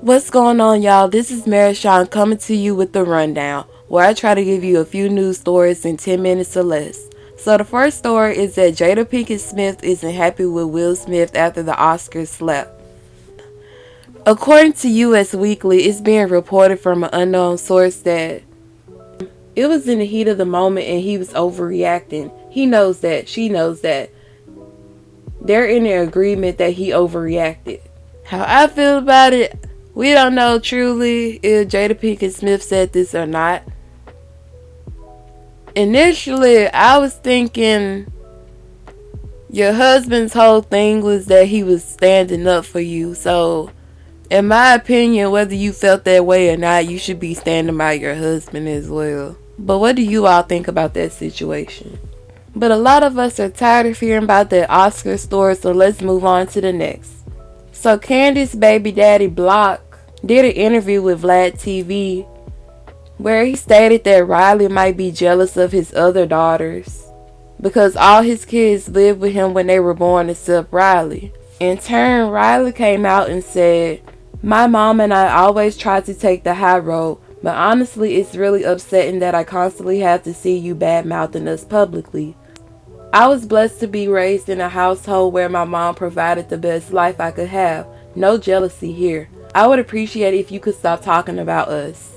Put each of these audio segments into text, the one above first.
What's going on, y'all? This is Marishawn coming to you with the rundown, where I try to give you a few news stories in 10 minutes or less. So the first story is that Jada Pinkett Smith isn't happy with Will Smith after the Oscars slap. According to US Weekly, it's being reported from an unknown source that it was in the heat of the moment and he was overreacting. He knows that, she knows that. They're in an agreement that he overreacted. How I feel about it, we don't know truly if Jada Pinkett Smith said this or not. Initially, I was thinking your husband's whole thing was that he was standing up for you. So, in my opinion, whether you felt that way or not, you should be standing by your husband as well. But what do you all think about that situation? But a lot of us are tired of hearing about that Oscar story, so let's move on to the next. So Kandi's baby daddy Block did an interview with Vlad TV where he stated that Riley might be jealous of his other daughters because all his kids lived with him when they were born except Riley. In turn, Riley came out and said, "My mom and I always tried to take the high road, but honestly it's really upsetting that I constantly have to see you bad-mouthing us publicly. I was blessed to be raised in a household where my mom provided the best life I could have. No jealousy here. I would appreciate it if you could stop talking about us."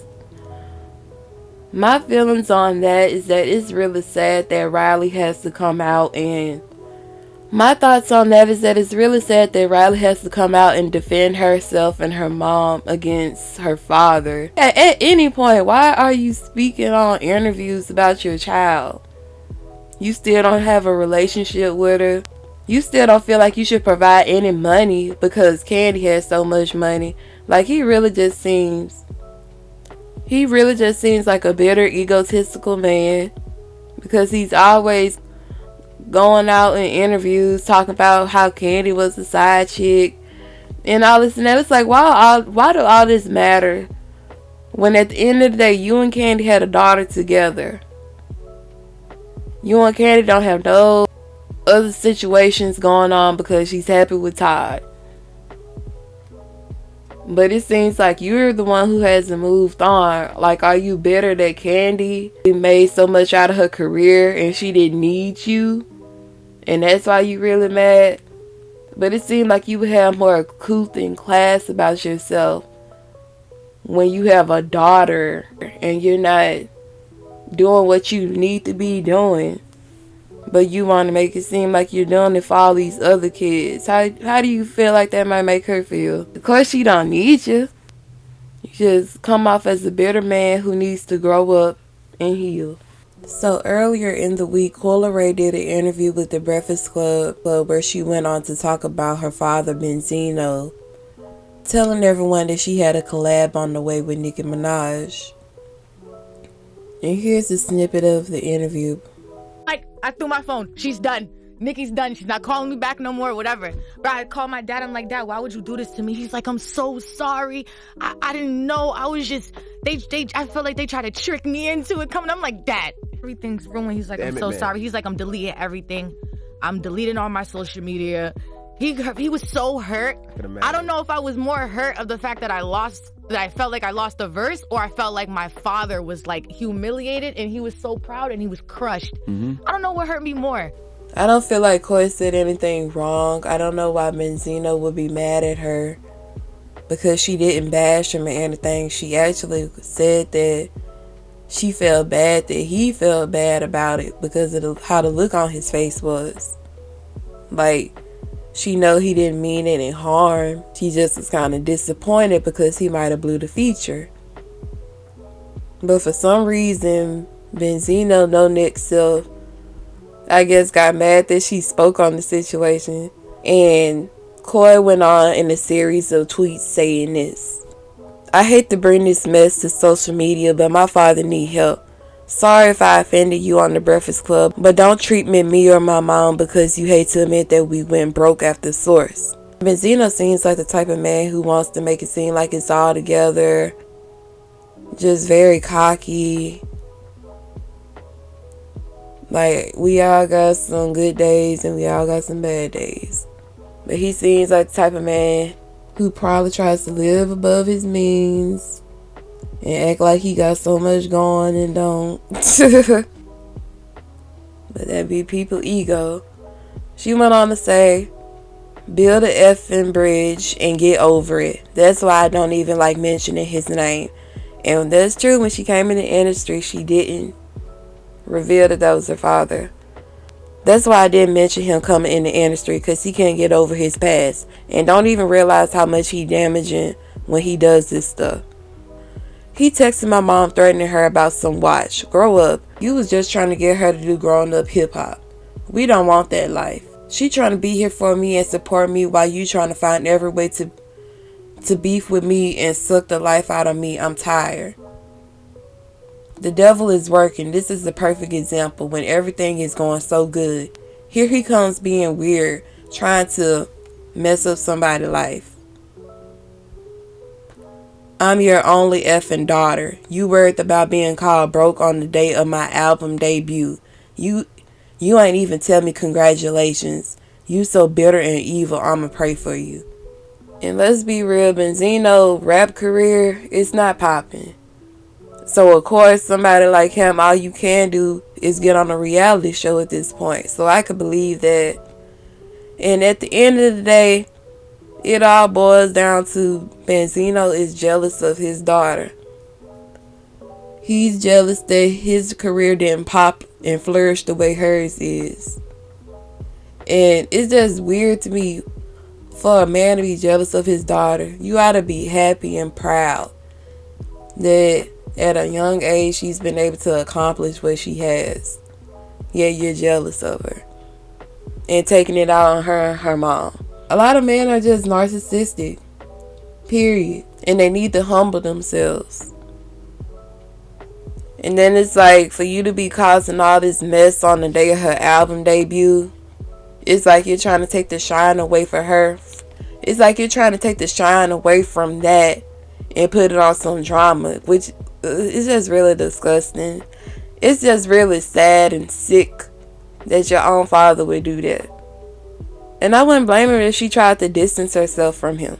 My feelings on that is that it's really sad that Riley has to come out and my thoughts on that is that it's really sad that Riley has to come out and defend herself and her mom against her father. At any point, why are you speaking on interviews about your child? You still don't have a relationship with her. You still don't feel like you should provide any money because Kandi has so much money. Like, he really just seems like a bitter, egotistical man because he's always going out in interviews talking about how Kandi was a side chick and all this and that. It's like, why do all this matter when at the end of the day you and Kandi had a daughter together? You and Kandi don't have no other situations going on because she's happy with Todd. But it seems like you're the one who hasn't moved on. Like, are you bitter that Kandi made so much out of her career and she didn't need you? And that's why you really mad? But it seemed like you would have more couth and class about yourself when you have a daughter and you're not doing what you need to be doing, but you want to make it seem like you're doing it for all these other kids. How do you feel like that might make her feel? Of course she don't need you. You just come off as a bitter man who needs to grow up and heal. So earlier in the week, Coi Leray did an interview with the Breakfast Club where she went on to talk about her father Benzino, telling everyone that she had a collab on the way with Nicki Minaj. And here's a snippet of the interview. Like, I threw my phone. She's done. Nikki's done. She's not calling me back no more, whatever. Bro, I called my dad. I'm like, "Dad, why would you do this to me?" He's like, "I'm so sorry. I didn't know. I was just, I feel like they tried to trick me into it coming." I'm like, "Dad, everything's ruined." He's like, "I'm so sorry." He's like, "I'm deleting everything. I'm deleting all my social media." He was so hurt. I don't know if I was more hurt of the fact that I felt like I lost the verse, or I felt like my father was like humiliated and he was so proud and he was crushed. I don't know what hurt me more. I don't feel like Coi said anything wrong. I don't know why Benzino would be mad at her because she didn't bash him or anything. She actually said that she felt bad that he felt bad about it because of how the look on his face was. Like, she know he didn't mean any harm. She just was kind of disappointed because he might have blew the feature. But for some reason, Benzino, no next self, I guess got mad that she spoke on the situation. And Coi went on in a series of tweets saying this: "I hate to bring this mess to social media, but my father need help. Sorry if I offended you on the Breakfast Club, but don't treat me or my mom because you hate to admit that we went broke after Source." Benzino seems like the type of man who wants to make it seem like it's all together. Just very cocky. Like, we all got some good days and we all got some bad days. But he seems like the type of man who probably tries to live above his means and act like he got so much going and don't. But that be people ego. She went on to say, build a effing bridge and get over it. That's why I don't even like mentioning his name. And that's true. When she came in the industry, she didn't reveal that was her father. That's why I didn't mention him coming in the industry, because he can't get over his past and don't even realize how much he damaging when he does this stuff. He texted my mom threatening her about some watch. Grow up. You was just trying to get her to do grown up hip hop. We don't want that life. She trying to be here for me and support me while you trying to find every way to beef with me and suck the life out of me. I'm tired. The devil is working. This is the perfect example when everything is going so good. Here he comes being weird, trying to mess up somebody's life. I'm your only effing daughter. You worried about being called broke on the day of my album debut. You ain't even tell me congratulations. You so bitter and evil, I'ma pray for you. And let's be real, Benzino rap career is not popping. So of course somebody like him, all you can do is get on a reality show at this point. So I could believe that. And at the end of the day, it all boils down to Benzino is jealous of his daughter. He's jealous that his career didn't pop and flourish the way hers is. And it's just weird to me for a man to be jealous of his daughter. You ought to be happy and proud that at a young age she's been able to accomplish what she has. Yet you're jealous of her and taking it out on her and her mom. A lot of men are just narcissistic, period, and they need to humble themselves. And then it's like, for you to be causing all this mess on the day of her album debut, it's like you're trying to take the shine away from her. It's like you're trying to take the shine away from that and put it on some drama, which is just really disgusting. It's just really sad and sick that your own father would do that. And I wouldn't blame her if she tried to distance herself from him.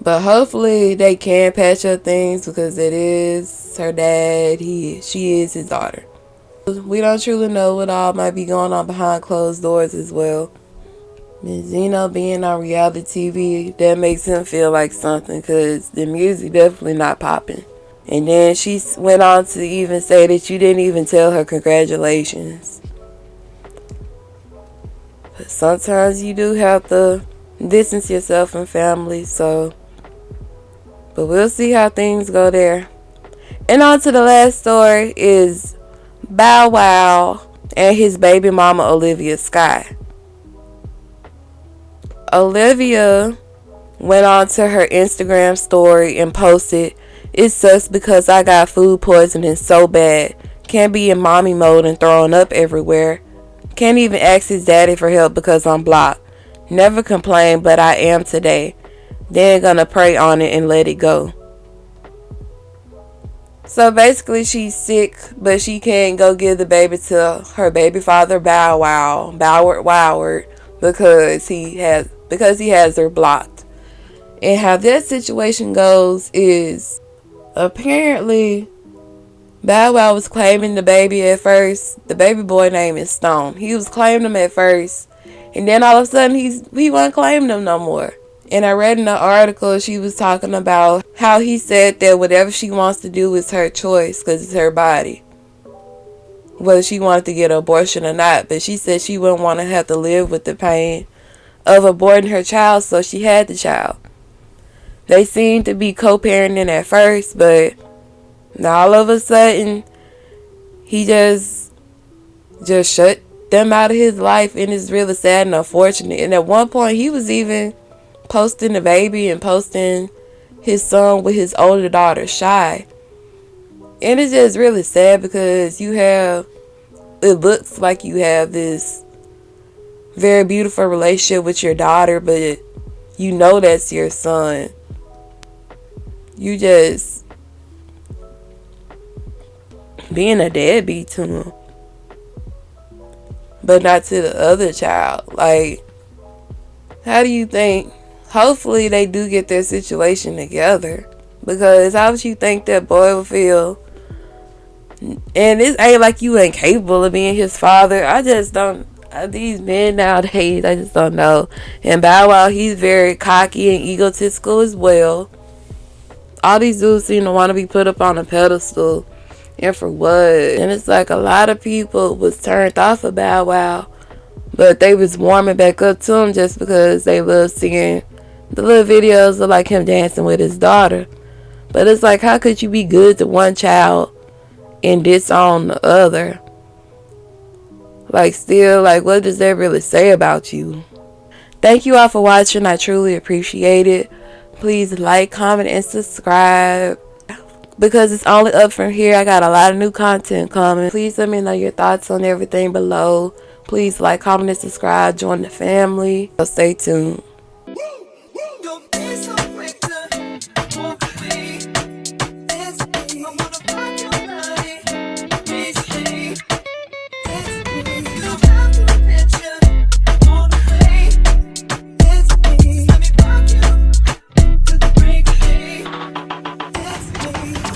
But hopefully they can patch up things, because it is her dad. She is his daughter. We don't truly know what all might be going on behind closed doors as well. Benzino being on reality TV, that makes him feel like something, because the music definitely not popping. And then she went on to even say that you didn't even tell her congratulations. But sometimes you do have to distance yourself from family, so. But we'll see how things go there. And on to the last story is Bow Wow and his baby mama Olivia Skye. Olivia went on to her Instagram story and posted, "It sucks because I got food poisoning so bad. Can't be in mommy mode and throwing up everywhere. Can't even ask his daddy for help because I'm blocked. Never complain, but I am today. Then gonna pray on it and let it go." So basically she's sick, but she can't go give the baby to her baby father Boward, because he has her blocked. And how that situation goes is, apparently Bow Wow was claiming the baby at first. The baby boy name is Stone. He was claiming him at first, and then all of a sudden he wasn't claiming him no more. And I read in the article she was talking about how he said that whatever she wants to do is her choice, because it's her body, whether she wanted to get an abortion or not. But she said she wouldn't want to have to live with the pain of aborting her child, so she had the child. They seemed to be co-parenting at first, but now all of a sudden he just shut them out of his life, and it's really sad and unfortunate. And at one point he was even posting the baby and posting his son with his older daughter Shy. And it's just really sad, because it looks like you have this very beautiful relationship with your daughter, but you know that's your son. You just being a deadbeat to him, but not to the other child. Like, How do you think? Hopefully they do get their situation together. Because how would you think that boy would feel? And it ain't like you ain't capable of being his father. I just don't. These men nowadays, I just don't know. And Bow Wow, he's very cocky and egotistical as well. All these dudes seem to want to be put up on a pedestal. And for what? And it's like a lot of people was turned off of Bow Wow. But they was warming back up to him just because they love seeing the little videos of like him dancing with his daughter. But it's like, how could you be good to one child and disown the other? Like, still, like, what does that really say about you? Thank you all for watching. I truly appreciate it. Please like, comment, and subscribe. Because it's only up from here. I got a lot of new content coming. Please let me know your thoughts on everything below. Please like, comment, and subscribe. Join the family. So stay tuned.